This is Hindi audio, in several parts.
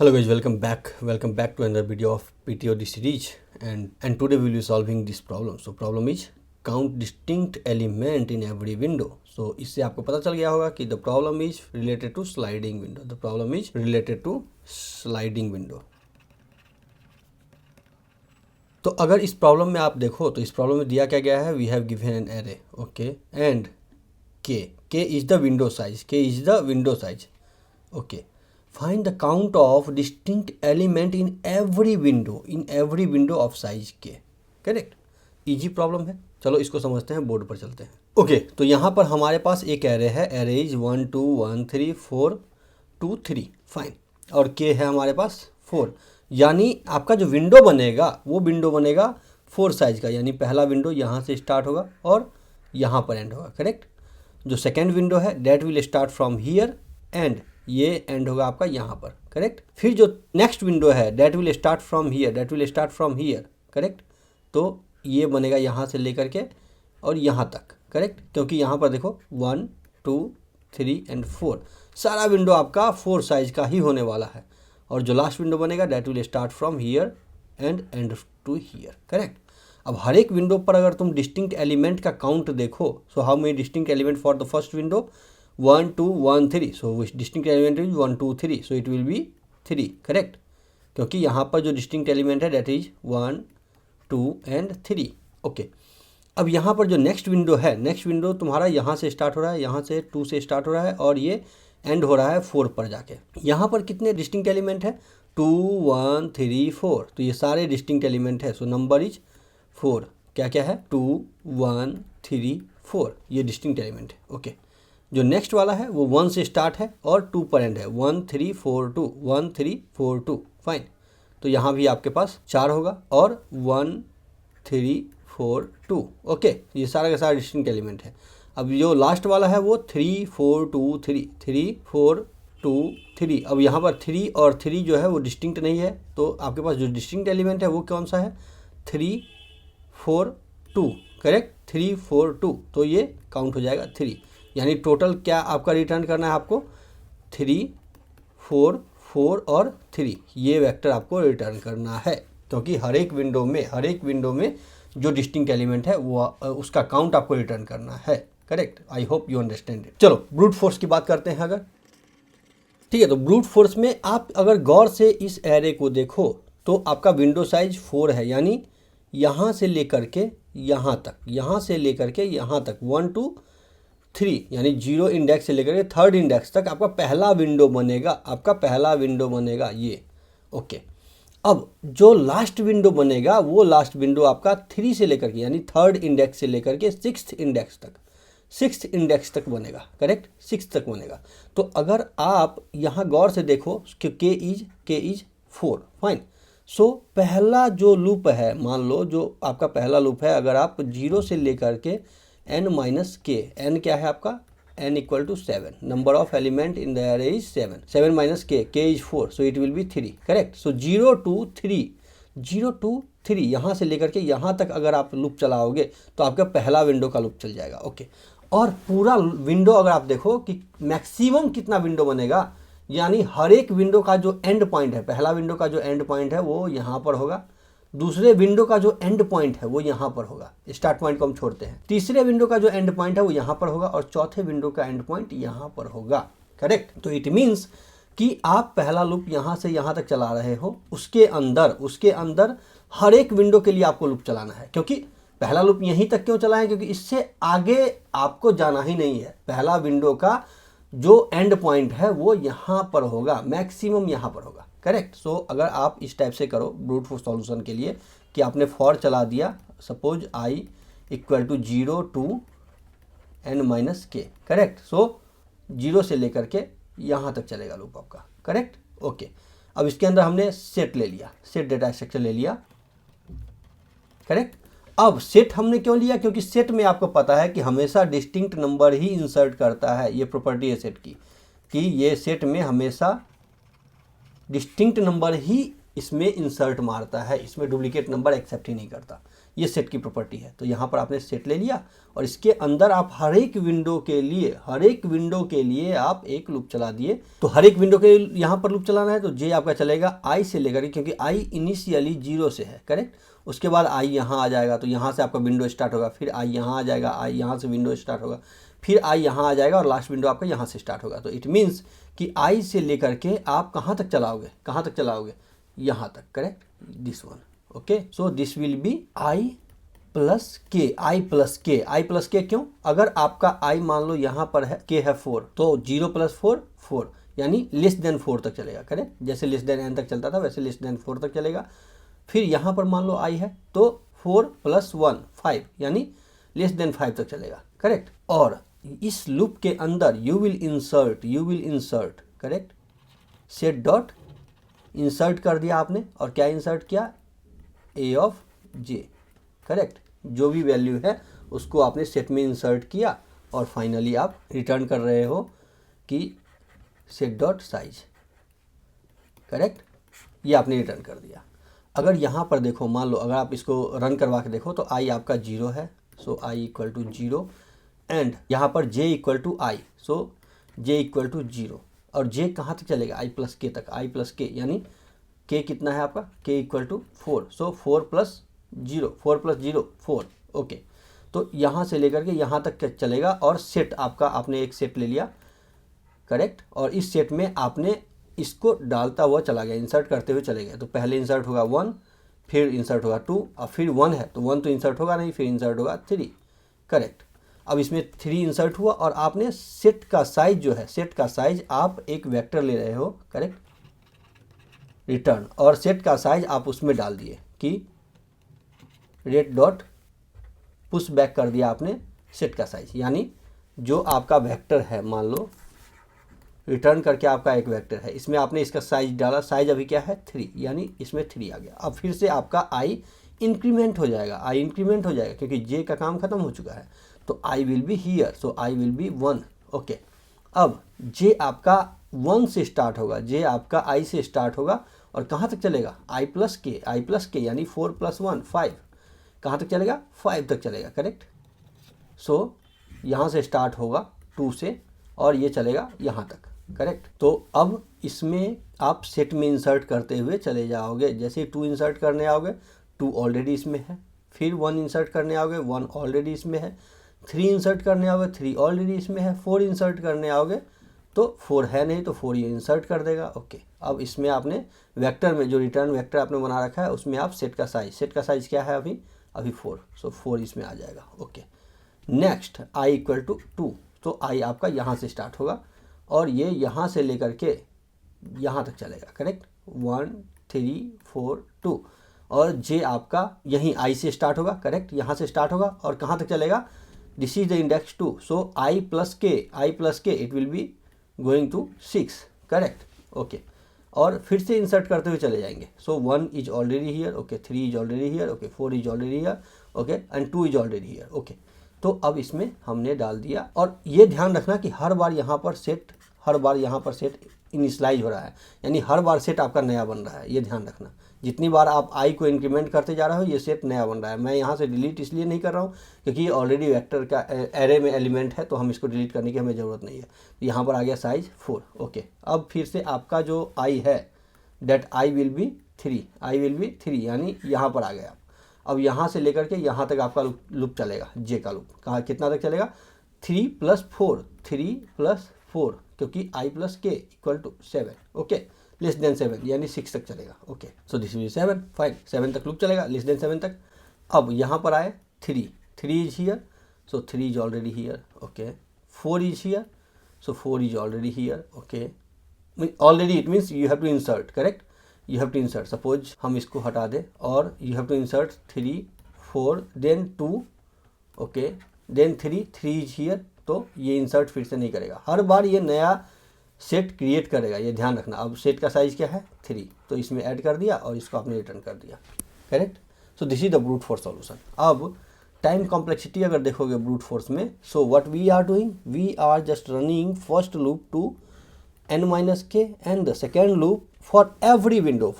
Hello guys, welcome back to another video of PTOD series, and today we will be solving this problem. So problem is count distinct element in every window. So इससे आपको पता चल गया होगा कि the problem is related to sliding window. The problem is related to sliding window. तो अगर इस प्रॉब्लम में आप देखो तो इस प्रॉब्लम में दिया क्या गया है, we have given an array, okay, and K is the window size, okay. Find the count of distinct element in every window of size k. Correct, easy problem है. चलो इसको समझते हैं, बोर्ड पर चलते हैं. ओके, तो यहाँ पर हमारे पास एक एरे है, एरे इज 1 2 1 3 4 2 3, फाइन, और k है हमारे पास 4. यानी आपका जो विंडो बनेगा वो विंडो बनेगा 4 साइज का, यानी पहला विंडो यहाँ से स्टार्ट होगा और यहाँ पर एंड होगा. करेक्ट. जो सेकेंड विंडो है that will start from here and ये एंड होगा आपका यहाँ पर. करेक्ट. फिर जो नेक्स्ट विंडो है that will start from here, correct. तो ये बनेगा यहाँ से लेकर के और यहाँ तक. करेक्ट. क्योंकि यहाँ पर देखो 1 2 3 एंड 4 सारा विंडो आपका 4 साइज का ही होने वाला है. और जो लास्ट विंडो बनेगा that will start from here and and to here. Correct. अब हर एक विंडो पर अगर तुम डिस्टिंक्ट एलिमेंट का काउंट देखो, so how many distinct element for the first window, 1 2 1 3. So which distinct element is 1 2 3, so it will be 3. Correct. क्योंकि यहाँ पर जो डिस्टिंक्ट एलिमेंट है दैट इज 1 2 एंड 3. ओके. अब यहाँ पर जो नेक्स्ट विंडो है, नेक्स्ट विंडो तुम्हारा यहाँ से स्टार्ट हो रहा है, यहाँ से 2 से स्टार्ट हो रहा है और ये एंड हो रहा है 4 पर जाके. यहाँ पर कितने डिस्टिंक्ट एलिमेंट है, 2 1 3 4. तो ये सारे डिस्टिंक्ट एलिमेंट है. So number is 4. क्या क्या है, 2 1 3 4, ये डिस्टिंक्ट एलिमेंट है. ओके. जो नेक्स्ट वाला है वो 1 से स्टार्ट है और 2 पर एंड है, 1 3 4 2, 1 3 4 2, फाइन. तो यहाँ भी आपके पास 4 होगा और 1 3 4 2. ओके. ये सारा का सारा डिस्टिंक्ट एलिमेंट है. अब जो लास्ट वाला है वो 3 4 2 3, 3 4 2 3. अब यहाँ पर 3 और 3 जो है वो डिस्टिंक्ट नहीं है, तो आपके पास जो डिस्टिंक्ट एलिमेंट है वो कौन सा है, 3 4 2. करेक्ट. 3 4 2, तो ये काउंट हो जाएगा 3. यानी टोटल क्या आपका रिटर्न करना है, आपको 3 4 4 और 3, ये वेक्टर आपको रिटर्न करना है. क्योंकि हर एक विंडो में जो डिस्टिंक्ट एलिमेंट है वो उसका काउंट आपको रिटर्न करना है. Correct. I hope you understand it. चलो ब्रूट फोर्स की बात करते हैं. अगर ठीक है, तो ब्रूट फोर्स में आप अगर गौर से इस एरे को देखो तो आपका विंडो साइज 4 है, यानी यहाँ से लेकर के यहाँ तक, यहाँ से लेकर के यहाँ तक 1 2 3, यानी 0 इंडेक्स से लेकर के 3rd इंडेक्स तक आपका पहला विंडो बनेगा, ये. ओके. अब जो लास्ट विंडो बनेगा वो लास्ट विंडो आपका 3 से लेकर के, यानी 3rd इंडेक्स से लेकर के 6th इंडेक्स तक बनेगा. करेक्ट. 6 तक बनेगा. तो अगर आप यहाँ गौर से देखो कि के इज 4, फाइन. सो पहला जो लूप है, मान लो जो आपका पहला लूप है, अगर आप 0 से लेकर के n माइनस के, n क्या है आपका, n equal to 7, number of element in the array is 7 minus K is 4, so it will be 3. Correct. So 0 2 3 यहाँ से लेकर के यहाँ तक अगर आप लूप चलाओगे तो आपका पहला विंडो का लूप चल जाएगा. ओके. और पूरा विंडो अगर आप देखो कि मैक्सिमम कितना विंडो बनेगा, यानी हर एक विंडो का जो एंड पॉइंट है, पहला विंडो का जो एंड पॉइंट है वो यहाँ पर होगा, दूसरे विंडो का जो एंड पॉइंट है वो यहाँ पर होगा, स्टार्ट पॉइंट को हम छोड़ते हैं, तीसरे विंडो का जो एंड पॉइंट है वो यहाँ पर होगा और चौथे विंडो का एंड पॉइंट यहाँ पर होगा. करेक्ट. तो इट मीन्स कि आप पहला लूप यहाँ से यहाँ तक चला रहे हो, उसके अंदर हर एक विंडो के लिए आपको लूप चलाना है. क्योंकि पहला लूप यहीं तक क्यों चलाएं, क्योंकि इससे आगे आपको जाना ही नहीं है. पहला विंडो का जो एंड पॉइंट है वो यहाँ पर होगा, मैक्सिमम यहाँ पर होगा. करेक्ट. सो अगर आप इस टाइप से करो ब्रूट फोर्स सॉल्यूशन के लिए कि आपने फॉर चला दिया, suppose i equal to 0 to n minus k. Correct. So 0 से लेकर के यहाँ तक चलेगा लूप आपका. करेक्ट. ओके. अब इसके अंदर हमने सेट ले लिया, सेट डेटा स्ट्रक्चर ले लिया. करेक्ट. अब सेट हमने क्यों लिया, क्योंकि सेट में आपको पता है कि हमेशा डिस्टिंक्ट नंबर ही इंसर्ट करता है. ये प्रॉपर्टी है सेट की कि ये सेट में हमेशा डिस्टिंक्ट नंबर ही इसमें इंसर्ट मारता है, इसमें डुप्लीकेट नंबर एक्सेप्ट ही नहीं करता। ये सेट की प्रॉपर्टी है। तो यहाँ पर आपने सेट ले लिया और इसके अंदर आप हर एक विंडो के लिए आप एक लूप चला दिए। तो हर एक विंडो के यहाँ पर लूप चलाना है तो जे आपका चलेगा आई से लेकर, क्योंकि आई इनिशियली 0 से है, करेक्ट। उसके बाद आई यहाँ आ जाएगा तो यहाँ से आपका विंडो स्टार्ट होगा, फिर आई यहाँ आ जाएगा, आई यहाँ से विंडो स्टार्ट होगा, फिर आई यहाँ आ जाएगा और लास्ट विंडो आपका यहाँ से स्टार्ट होगा। तो इट मीन्स कि आई से लेकर के आप कहाँ तक चलाओगे, यहाँ तक, correct, this one. Okay, so this will be i plus k. क्यों? अगर आपका i मान लो यहाँ पर है, k है 4, तो 0 + 4 4, यानी लेस देन 4 तक चलेगा, करेक्ट। जैसे लेस देन n तक चलता था वैसे लेस देन 4 तक चलेगा। फिर यहाँ पर मान लो i है तो 4 + 1 5, यानी लेस देन 5 तक चलेगा, करेक्ट। और इस लूप के अंदर you will insert, correct, set dot insert कर दिया आपने। और क्या इंसर्ट किया? a of j, correct. जो भी वैल्यू है उसको आपने सेट में इंसर्ट किया और फाइनली आप रिटर्न कर रहे हो कि सेट डॉट साइज, करेक्ट। ये आपने रिटर्न कर दिया। अगर यहाँ पर देखो, मान लो अगर आप इसको रन करवा के देखो तो i आपका 0 है, सो i = 0 एंड यहाँ पर j = i, सो j = 0। और j कहाँ तक चलेगा? i + k तक, i + k, यानी k कितना है आपका? k = 4, सो 4 + 0 4। ओके, तो यहाँ से लेकर के यहाँ तक चलेगा। और सेट आपका, आपने एक सेट ले लिया, करेक्ट, और इस सेट में आपने इसको डालता हुआ चला गया, इंसर्ट करते हुए चले गए। तो पहले इंसर्ट होगा 1, फिर इंसर्ट होगा 2, और फिर 1 है तो 1 तो इंसर्ट होगा नहीं, फिर इंसर्ट होगा 3, करेक्ट। अब इसमें 3 इंसर्ट हुआ और आपने सेट का साइज जो है, सेट का साइज आप एक वेक्टर ले रहे हो, करेक्ट, रिटर्न, और सेट का साइज आप उसमें डाल दिए कि रेट डॉट पुश बैक कर दिया आपने सेट का साइज। यानी जो आपका वेक्टर है, मान लो रिटर्न करके आपका एक वेक्टर है, इसमें आपने इसका साइज डाला, साइज अभी क्या है 3, यानी इसमें 3 आ गया। अब फिर से आपका i इंक्रीमेंट हो जाएगा, क्योंकि j का काम खत्म हो चुका है। तो i will be here, so i will be 1। Okay, अब j आपका 1 से स्टार्ट होगा, j आपका i से स्टार्ट होगा और कहाँ तक चलेगा? i + k, यानी 4 + 1 5, कहाँ तक चलेगा? 5 तक चलेगा, करेक्ट। सो यहाँ से स्टार्ट होगा 2 से और ये चलेगा यहाँ तक, करेक्ट। तो अब इसमें आप सेट में इंसर्ट करते हुए चले जाओगे। जैसे 2 इंसर्ट करने आओगे, 2 ऑलरेडी इसमें है, फिर 1 इंसर्ट करने आओगे, 1 ऑलरेडी इसमें है, 3 इंसर्ट करने आओगे, 3 ऑलरेडी इसमें है, 4 इंसर्ट करने आओगे तो 4 है नहीं तो 4 ये इंसर्ट कर देगा। ओके, अब इसमें आपने वेक्टर में जो रिटर्न वेक्टर आपने बना रखा है उसमें आप सेट का साइज क्या है अभी 4, सो 4 इसमें आ जाएगा। ओके, नेक्स्ट i = 2, तो i आपका यहाँ से स्टार्ट होगा और ये यहाँ से लेकर के यहाँ तक चलेगा, करेक्ट, 1 3 4 2, और j आपका यहीं i से स्टार्ट होगा, करेक्ट, यहाँ से स्टार्ट होगा और कहाँ तक चलेगा? This is the index 2, so i + k it will be going to 6, correct. Okay, और फिर से इंसर्ट करते हुए चले जाएंगे। So 1 is already here, okay, 3 is already here, okay, 4 is already here, okay, and 2 is already here. Okay, तो अब इसमें हमने डाल दिया। और ये ध्यान रखना कि हर बार यहाँ पर सेट इनिशियलाइज हो रहा है, यानी हर बार सेट आपका नया बन रहा है। ये ध्यान रखना, जितनी बार आप i को इंक्रीमेंट करते जा रहे हो ये सेट नया बन रहा है। मैं यहाँ से डिलीट इसलिए नहीं कर रहा हूँ क्योंकि ये ऑलरेडी वेक्टर का एरे में एलिमेंट है, तो हम इसको डिलीट करने की हमें ज़रूरत नहीं है। यहाँ पर आ गया साइज 4। ओके, अब फिर से आपका जो i है डेट i विल बी 3, यानी यहाँ पर आ गया। अब यहाँ से लेकर के यहाँ तक आपका लूप चलेगा, जे का लूप कहाँ कितना तक चलेगा? 3 + 4, क्योंकि i + k = 7, okay, less than 7 यानी 6 तक चलेगा। Okay, so this will 7, fine, 7 तक लूप चलेगा, लेस देन 7 तक। अब यहाँ पर आए 3 is here, so 3 is already here, okay, 4 is here, so 4 is already here, okay, already it means you have to insert, correct, you have to insert. Suppose हम इसको हटा दें और you have to insert 3 4 then 2, okay, then 3 is here, तो ये इंसर्ट फिर से नहीं करेगा, हर बार ये नया सेट क्रिएट करेगा, ये ध्यान रखना। अब सेट का साइज क्या है 3, तो इसमें ऐड कर दिया और इसको आपने रिटर्न कर दिया, correct. So this is the brute force solution. अब टाइम कॉम्प्लेक्सिटी अगर देखोगे ब्रूट फोर्स में, so what we are doing, we are just running first loop to n minus k, and the second loop for every window,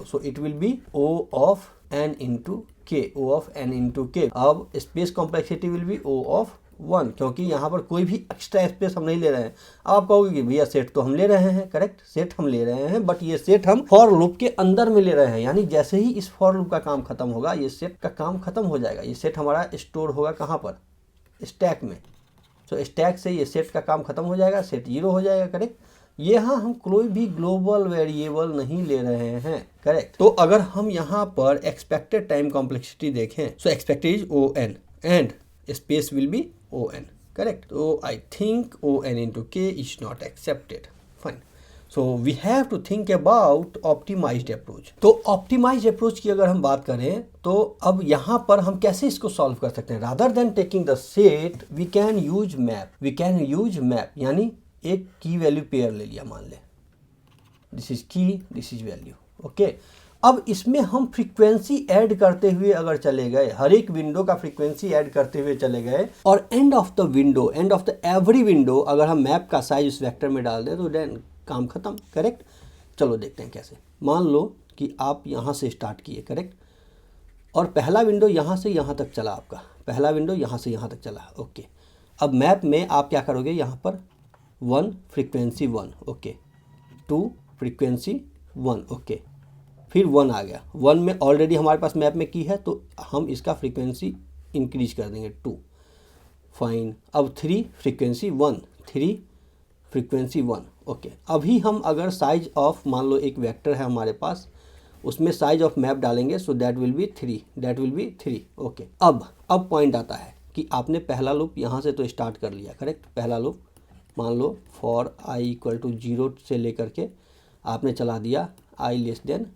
so it will be O of n into k, O of n into k. अब space complexity will be O of 1, क्योंकि यहाँ पर कोई भी एक्स्ट्रा स्पेस हम नहीं ले रहे हैं। अब आप कहोगे कि भैया सेट तो हम ले रहे हैं, करेक्ट, सेट हम ले रहे हैं, बट ये सेट हम फॉर लूप के अंदर में ले रहे हैं, यानी जैसे ही इस फॉर लूप का काम खत्म होगा ये सेट का काम खत्म हो जाएगा। ये सेट हमारा स्टोर होगा कहाँ पर, स्टैक में। तो स्टैक से ये सेट का काम खत्म हो जाएगा, सेट 0 हो जाएगा, करेक्ट। यहाँ हम कोई भी ग्लोबल वेरिएबल नहीं ले रहे हैं, करेक्ट। तो अगर हम यहाँ पर एक्सपेक्टेड टाइम कॉम्प्लेक्सिटी देखें, सो expected is O n and space will be O n, correct. So I think O n into k is not accepted. Fine. So we have to think about optimized approach. तो optimized approach की अगर हम बात करें तो अब यहाँ पर हम कैसे इसको सॉल्व कर सकते हैं। Rather than taking the set, we can use map. We can use map, यानी एक की वैल्यू पेयर ले लिया, मान ले दिस इज की, दिस इज वैल्यू, ओके। अब इसमें हम फ्रीक्वेंसी ऐड करते हुए अगर चले गए, हर एक विंडो का फ्रीक्वेंसी ऐड करते हुए चले गए, और end of the window, end of the every window अगर हम मैप का साइज उस वेक्टर में डाल दें तो देन काम खत्म, करेक्ट। चलो देखते हैं कैसे। मान लो कि आप यहाँ से स्टार्ट किए, करेक्ट, और पहला विंडो यहाँ से यहाँ तक चला, आपका पहला विंडो यहाँ से यहाँ तक चला, ओके। अब मैप में आप क्या करोगे, यहाँ पर 1 फ्रीक्वेंसी 1, ओके, 2 फ्रीक्वेंसी 1, ओके, फिर 1 आ गया। 1 में ऑलरेडी हमारे पास मैप में की है तो हम इसका फ्रीक्वेंसी इंक्रीज कर देंगे 2, फाइन। अब 3 फ्रीक्वेंसी 1, 3 फ्रीक्वेंसी 1, ओके। अभी हम अगर साइज ऑफ, मान लो एक वेक्टर है हमारे पास, उसमें साइज ऑफ मैप डालेंगे, so that will be 3, okay. अब पॉइंट आता है कि आपने पहला लूप यहाँ से तो स्टार्ट कर लिया, करेक्ट। पहला लूप मान लो फॉर i इक्वल टू 0 से लेकर के आपने चला दिया i लेस देन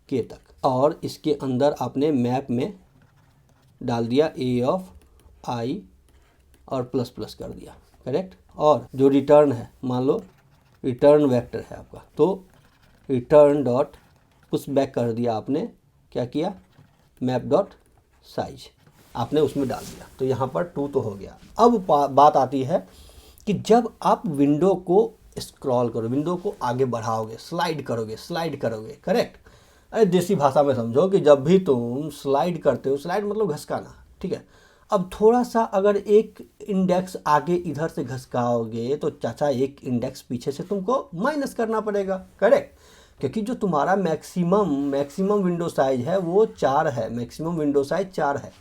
k तक, और इसके अंदर आपने मैप में डाल दिया a ऑफ i और प्लस प्लस कर दिया, करेक्ट। और जो रिटर्न है, मान लो रिटर्न वेक्टर है आपका, तो रिटर्न डॉट पुश बैक कर दिया आपने, क्या किया, मैप डॉट साइज आपने उसमें डाल दिया, तो यहाँ पर 2 तो हो गया। अब बात आती है कि जब आप विंडो को स्क्रॉल करो, विंडो को आगे बढ़ाओगे, स्लाइड करोगे, करेक्ट। अरे देसी भाषा में समझो कि जब भी तुम स्लाइड करते हो, स्लाइड मतलब घसकाना, ठीक है। अब थोड़ा सा अगर एक इंडेक्स आगे इधर से घसकाओगे तो चाचा एक इंडेक्स पीछे से तुमको माइनस करना पड़ेगा, करेक्ट, क्योंकि जो तुम्हारा मैक्सिमम विंडो साइज है वो 4 है, मैक्सिमम विंडो साइज 4 है,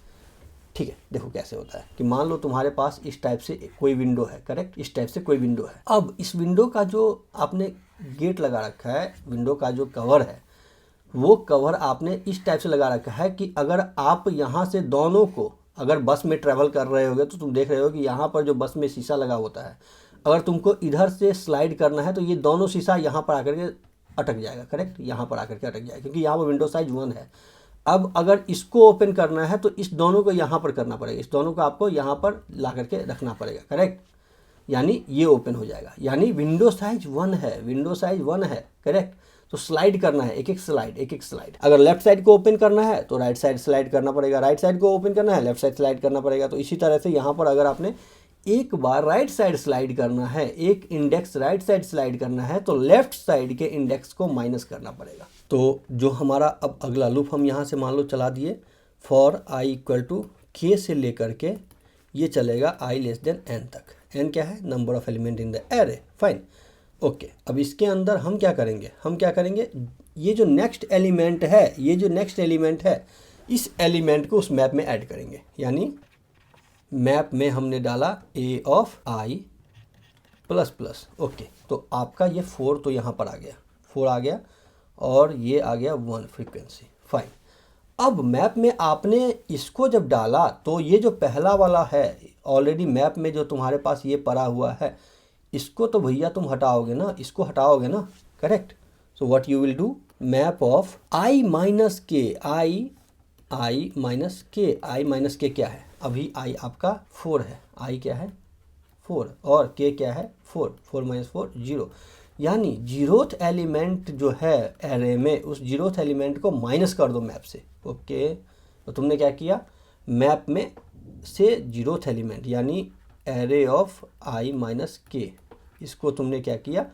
ठीक है। देखो कैसे होता है कि मान लो तुम्हारे पास इस टाइप से कोई विंडो है, करेक्ट, इस टाइप से कोई विंडो है। अब इस विंडो का जो आपने गेट लगा रखा है, विंडो का जो कवर है, वो कवर आपने इस टाइप से लगा रखा है कि अगर आप यहाँ से दोनों को, अगर बस में ट्रैवल कर रहे होगे तो तुम देख रहे हो कि यहाँ पर जो बस में शीशा लगा होता है, अगर तुमको इधर से स्लाइड करना है तो ये दोनों शीशा यहाँ पर आकर के अटक जाएगा, करेक्ट, यहाँ पर आकर के अटक जाएगा, क्योंकि यहाँ पर विंडो साइज 1 है। अब अगर इसको ओपन करना है तो इस दोनों को यहाँ पर करना पड़ेगा, इस दोनों को आपको यहाँ पर ला करके रखना पड़ेगा, करेक्ट, यानी ये ओपन हो जाएगा, यानी विंडो साइज 1 है, करेक्ट। तो स्लाइड करना है, एक एक स्लाइड। अगर लेफ्ट साइड को ओपन करना है तो राइट साइड स्लाइड करना पड़ेगा, राइट साइड को ओपन करना है लेफ्ट साइड स्लाइड करना पड़ेगा। तो इसी तरह से यहाँ पर अगर आपने एक बार राइट साइड स्लाइड करना है, एक इंडेक्स राइट साइड स्लाइड करना है, तो लेफ्ट साइड के इंडेक्स को माइनस करना पड़ेगा। तो जो हमारा अब अगला लूप हम यहाँ से मान लो चला दिए, for i equal to k से लेकर के ये चलेगा i लेस देन n तक। n क्या है, number of element in the array, fine, okay. अब इसके अंदर हम क्या करेंगे, ये जो नेक्स्ट एलिमेंट है, इस एलिमेंट को उस मैप में ऐड करेंगे, यानी मैप में हमने डाला a of i plus plus, okay. तो आपका ये 4 तो यहाँ पर आ गया, 4 आ गया, और ये आ गया 1 फ्रीक्वेंसी, फाइन। अब मैप में आपने इसको जब डाला तो ये जो पहला वाला है ऑलरेडी मैप में जो तुम्हारे पास ये पड़ा हुआ है, इसको तो भैया तुम हटाओगे ना, इसको हटाओगे ना, correct. So what you will do, map of i minus k, i minus के क्या है, अभी i आपका 4 है, i क्या है 4, और k क्या है 4 माइनस 4 0, यानी 0th एलिमेंट जो है एरे में, उस 0th एलिमेंट को माइनस कर दो मैप से, ओके। तो तुमने क्या किया, मैप में से 0th एलिमेंट यानी एरे ऑफ i माइनस के, इसको तुमने क्या किया,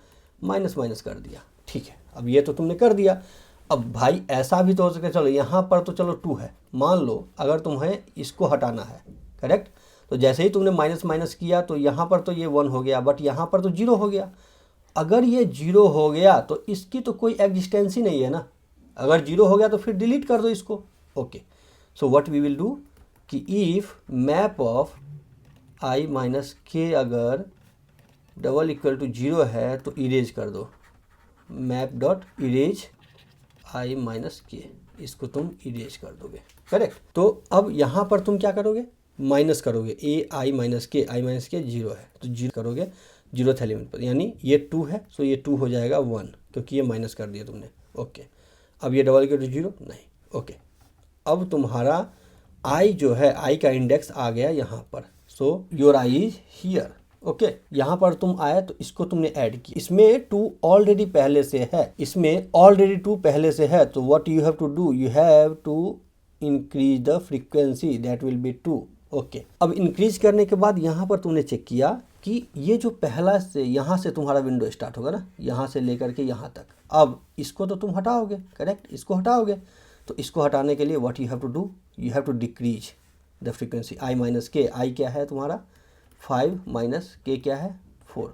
माइनस माइनस कर दिया। ठीक है, अब ये तो तुमने कर दिया। अब भाई ऐसा भी तो हो सके, चलो यहाँ पर तो चलो 2 है, मान लो अगर तुम्हें इसको हटाना है, करेक्ट, तो जैसे ही तुमने माइनस माइनस किया तो यहाँ पर तो ये 1 हो गया, बट यहाँ पर तो 0 हो गया। अगर ये 0 हो गया तो इसकी तो कोई एग्जिस्टेंस ही नहीं है ना। अगर 0 हो गया तो फिर डिलीट कर दो इसको। Okay, so what we will do कि if map of i minus K अगर डबल इक्वल टू 0 है तो इरेज कर दो, map dot erase i minus के, इसको तुम इरेज कर दोगे, करेक्ट। तो अब यहाँ पर तुम क्या करोगे, माइनस करोगे, ए आई माइनस के 0 है तो 0 करोगे 0th एलिमेंट पर, यानी ये 2 है सो ये 2 हो जाएगा 1, क्योंकि ये माइनस कर दिया तुमने। ओके, अब ये डबल इक्वल टू 0 नहीं। ओके, अब तुम्हारा i जो है, i का इंडेक्स आ गया यहाँ पर, so your i is here. Okay, यहाँ पर तुम आए तो इसको तुमने ऐड किया, इसमें 2 ऑलरेडी पहले से है, इसमें ऑलरेडी 2 पहले से है, तो what you have to do, you have to increase the frequency, that will be 2। Okay, अब इंक्रीज करने के बाद यहाँ पर तुमने चेक किया कि ये जो पहला से यहाँ से तुम्हारा विंडो स्टार्ट होगा ना, यहाँ से लेकर के यहाँ तक, अब इसको तो तुम हटाओगे, करेक्ट, इसको हटाओगे। तो इसको हटाने के लिए what you have to do, you have to decrease the frequency, i minus k, i क्या है तुम्हारा 5 माइनस के क्या है 4,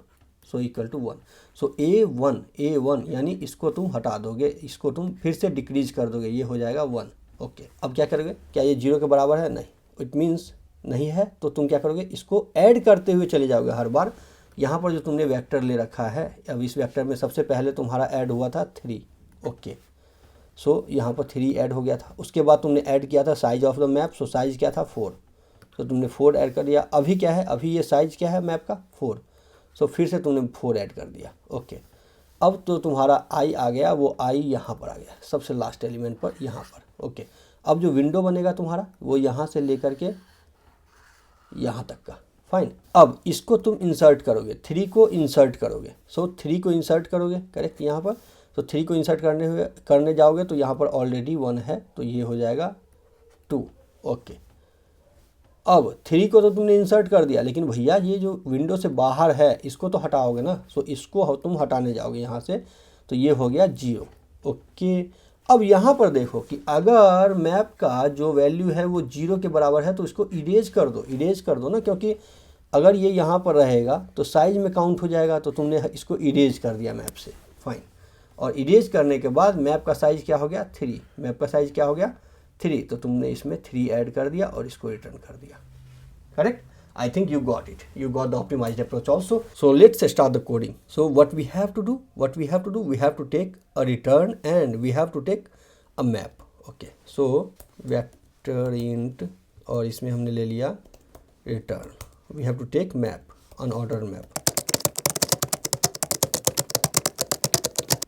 so equal to 1। So a1 यानी इसको तुम हटा दोगे, इसको तुम फिर से डिक्रीज कर दोगे, ये हो जाएगा 1। ओके, अब क्या करोगे, क्या ये 0 के बराबर है, नहीं, इट मीन्स नहीं है, तो तुम क्या करोगे, इसको ऐड करते हुए चले जाओगे हर बार। यहाँ पर जो तुमने वेक्टर ले रखा है, अब इस वेक्टर में सबसे पहले तुम्हारा ऐड हुआ था 3। ओके, सो यहाँ पर 3 ऐड हो गया था, उसके बाद तुमने ऐड किया था size of the map, so size क्या था 4, तो तुमने 4 ऐड कर दिया। अभी क्या है, अभी ये साइज क्या है मैप का 4, सो फिर से तुमने 4 ऐड कर दिया। ओके, अब तो तुम्हारा i आ गया, वो i यहाँ पर आ गया सबसे लास्ट एलिमेंट पर, यहाँ पर। ओके, अब जो विंडो बनेगा तुम्हारा वो यहाँ से लेकर के यहाँ तक का, फाइन। अब इसको तुम इंसर्ट करोगे, 3 को इंसर्ट करोगे, सो 3 को इंसर्ट करोगे, करेक्ट, यहाँ पर। तो 3 को इंसर्ट करने जाओगे तो यहाँ पर ऑलरेडी 1 है, तो ये हो जाएगा 2। ओके, अब 3 को तो तुमने इंसर्ट कर दिया, लेकिन भैया ये जो विंडो से बाहर है इसको तो हटाओगे ना, सो इसको तुम हटाने जाओगे यहाँ से, तो ये हो गया 0। ओके, अब यहाँ पर देखो कि अगर मैप का जो वैल्यू है वो 0 के बराबर है तो इसको इरेज कर दो ना, क्योंकि अगर ये यहाँ पर रहेगा तो साइज में काउंट हो जाएगा, तो तुमने इसको इरेज कर दिया मैप से, फाइन। और इरेज करने के बाद मैप का साइज क्या हो गया 3, मैप का साइज क्या हो गया 3, तो तुमने इसमें 3 ऐड कर दिया और इसको रिटर्न कर दिया, correct. I think you got it. You got the optimized approach also. So let's start the coding. So what we have to do? We have to take a return and we have to take a map. Okay. So vector int और इसमें हमने ले लिया return. We have to take map, unordered map.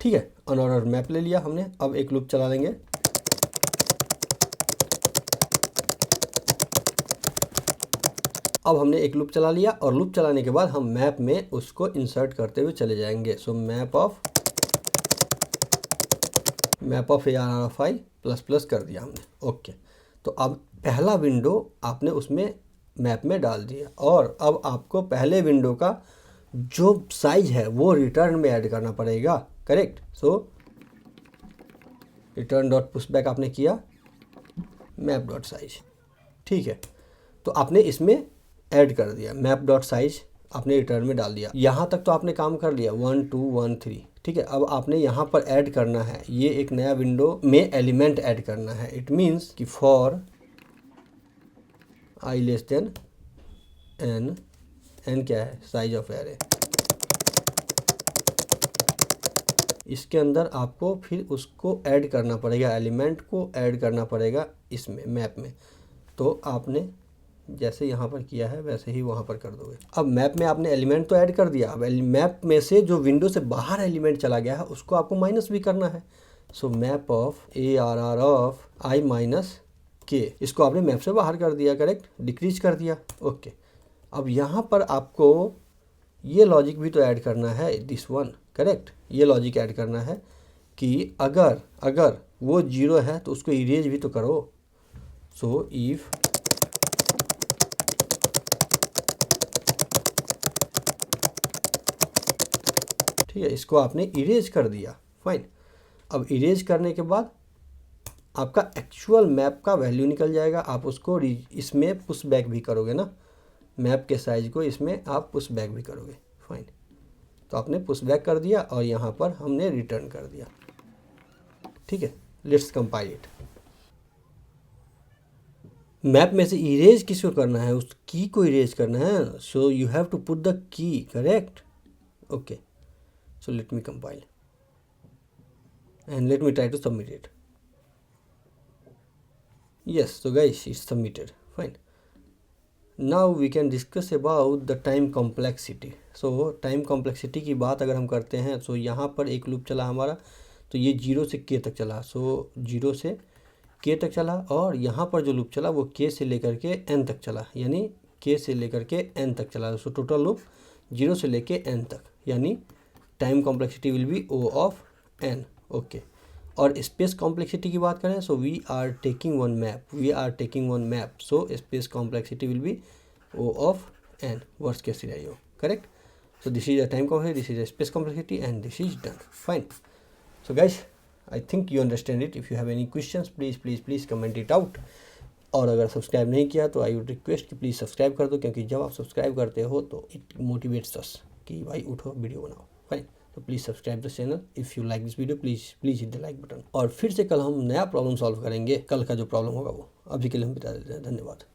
ठीक है, unordered map ले लिया हमने। अब एक लूप चला लेंगे। अब हमने एक लूप चला लिया और लूप चलाने के बाद हम मैप में उसको इंसर्ट करते हुए चले जाएंगे। So map of ARR plus plus कर दिया हमने। ओके, तो अब पहला विंडो आपने उसमें मैप में डाल दिया और अब आपको पहले विंडो का जो साइज है वो रिटर्न में ऐड करना पड़ेगा, करेक्ट। सो रिटर्न डॉट पुशबैक आपने किया मैप डॉट साइज, ठीक है। तो आपने इसमें ऐड कर दिया मैप डॉट साइज, आपने रिटर्न में डाल दिया। यहाँ तक तो आपने काम कर लिया 1 2 1 3, ठीक है। अब आपने यहाँ पर ऐड करना है, ये एक नया विंडो में एलिमेंट ऐड करना है। इट मीन्स कि for i less than n क्या है साइज ऑफ एरे, इसके अंदर आपको फिर उसको ऐड करना पड़ेगा, एलिमेंट को ऐड करना पड़ेगा इसमें मैप में। तो आपने जैसे यहाँ पर किया है वैसे ही वहाँ पर कर दोगे। अब मैप में आपने एलिमेंट तो ऐड कर दिया, अब मैप में से जो विंडो से बाहर एलिमेंट चला गया है उसको आपको माइनस भी करना है। So map of ARR of i minus के, इसको आपने मैप से बाहर कर दिया, करेक्ट, डिक्रीज कर दिया। ओके, अब यहाँ पर आपको ये लॉजिक भी तो ऐड करना है, दिस वन, करेक्ट, ये लॉजिक ऐड करना है कि अगर वो 0 है तो उसको इरेज भी तो करो। सो इफ ठीक है, इसको आपने इरेज कर दिया, फाइन। अब इरेज करने के बाद आपका एक्चुअल मैप का वैल्यू निकल जाएगा, आप उसको इसमें पुश बैक भी करोगे ना, मैप के साइज को इसमें आप पुश बैक भी करोगे, फाइन। तो आपने पुश बैक कर दिया और यहाँ पर हमने रिटर्न कर दिया, ठीक है। Let's compile it. मैप में से इरेज किसको करना है, उस की को इरेज करना है, so you have to put the key, correct, okay. So let me compile and let me try to submit it. Yes, so guys, it's submitted, fine. Now we can discuss about the time complexity. So time complexity की बात अगर हम करते हैं, तो यहाँ पर एक लूप चला हमारा, तो ये 0 से k तक चला, सो 0 से k तक चला, और यहाँ पर जो लूप चला वो k से लेकर के n तक चला, यानी k से लेकर के n तक चला। सो टोटल लूप 0 से लेके n तक, यानी time complexity will be O of n, okay. और स्पेस कॉम्प्लेक्सिटी की बात करें, so we are taking one map, so space complexity will be O of n, worst case scenario, correct. So this is a time complexity, this is a space complexity, and this is done, fine. So guys, I think you understand it. If you have any questions, please comment it out. और अगर सब्सक्राइब नहीं किया तो आई वुड रिक्वेस्ट कि प्लीज़ सब्सक्राइब कर दो, क्योंकि जब आप सब्सक्राइब करते हो तो इट मोटिवेट्स अस कि भाई उठो वीडियो बनाओ, फाइन। तो please subscribe the channel. If you like this video, please hit the like button. और फिर से कल हम नया प्रॉब्लम सॉल्व करेंगे, कल का जो प्रॉब्लम होगा वो। अभी के लिए हम बता देते हैं, धन्यवाद।